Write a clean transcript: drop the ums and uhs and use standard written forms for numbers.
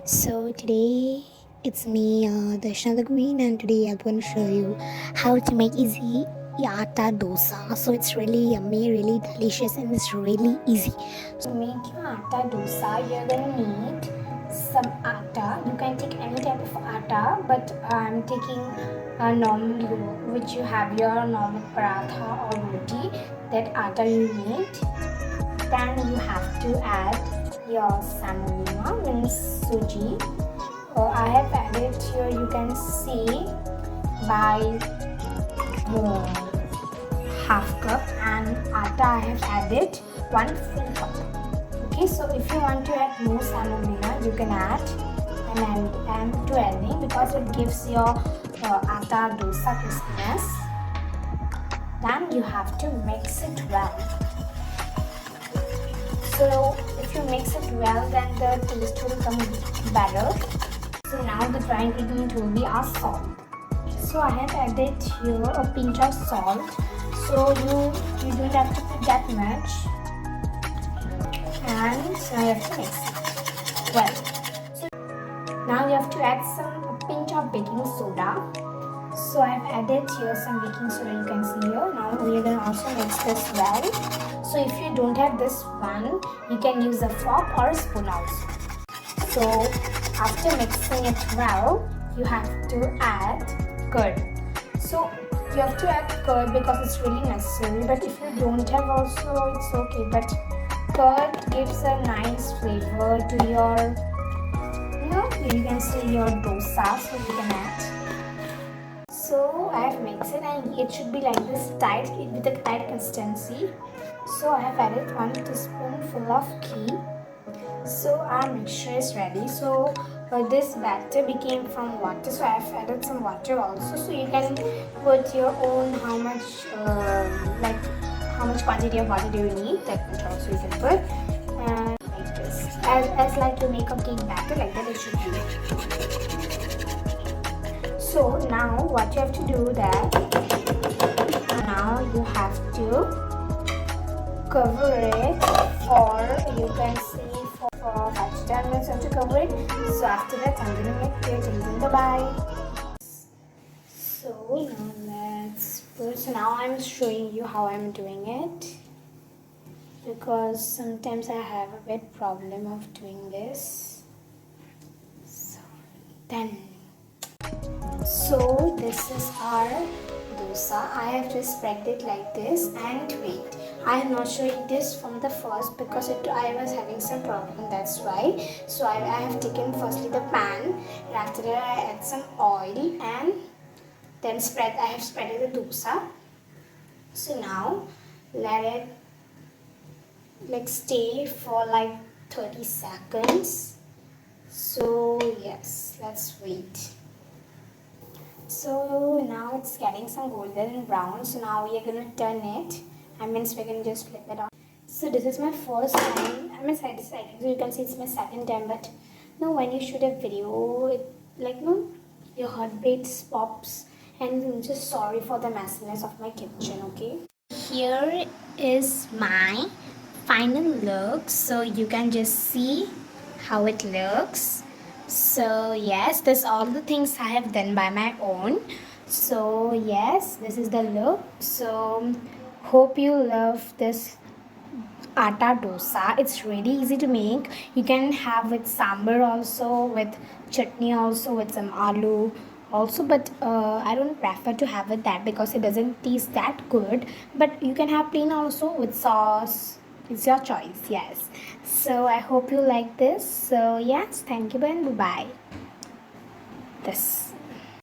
So today it's me, Darshana the Queen, and today I'm going to show you how to make easy Aata Dosa. So it's really yummy, really delicious, and it's really easy. So to make your Aata Dosa, you're going to need some atta. You can take any type of atta, but I'm taking a normal, which you have your normal paratha or roti. That atta you need. Then you have to add your semolina, means suji. I have added here, you can see, by half cup, and atta I have added 1 full cup. Okay, so if you want to add more semolina, you can add, and I'm to adding because it gives your atta dosa crispiness. Then you have to mix it well. So if you mix it well, then the taste will come better. So now the dry ingredient will be our salt. So I have added here a pinch of salt. So you don't have to put that much, and I have to mix it well. So now you have to add a pinch of baking soda. So I have added here some baking soda, you can see here. Now we are going to also mix this well. So if you don't have this one, you can use a fork or a spoon also. So after mixing it well, you have to add curd. So you have to add curd because it's really necessary, but if you don't have also, it's okay. But curd gives a nice flavor to your, you can see your dosa, so you can add. So I have mixed it, and it should be like this, tight, with a tight consistency. So I have added 1 teaspoonful of ghee. So our mixture is ready. So this batter became from water, so I have added some water also. So you can put your own how much quantity of water do you need, that much also you can put. And like this, as like you make a cake batter, like that it should be. So now what you have to do that, now you have to cover it for, you can see, for 5 to 10 minutes you have to cover it. So after that I'm going to make it till then. Bye-bye. So now let's put, so now I'm showing you how I'm doing it, because sometimes I have a bit problem of doing this. So then, so this is our dosa. I have just spread it like this, and wait, I am not showing this from the first because I was having some problem, that's why. So I have taken firstly the pan, and after that I add some oil, and then I have spread the dosa. So now let it like stay for like 30 seconds. So yes, let's wait. So now it's getting some golden and brown. So now we are going to turn it. We're going to just flip it on. So this is my first time. Second. So you can see it's my second time. But no, when you shoot a video, your heartbeat pops. And I'm just sorry for the messiness of my kitchen. Okay. Here is my final look. So you can just see how it looks. So yes, this all the things I have done by my own. So yes, this is the look. So hope you love this atta dosa. It's really easy to make. You can have with sambar also, with chutney also, with some aloo also, but I don't prefer to have it that because it doesn't taste that good. But you can have plain also with sauce. It's your choice. Yes. So I hope you like this. So yes, thank you and bye bye. This.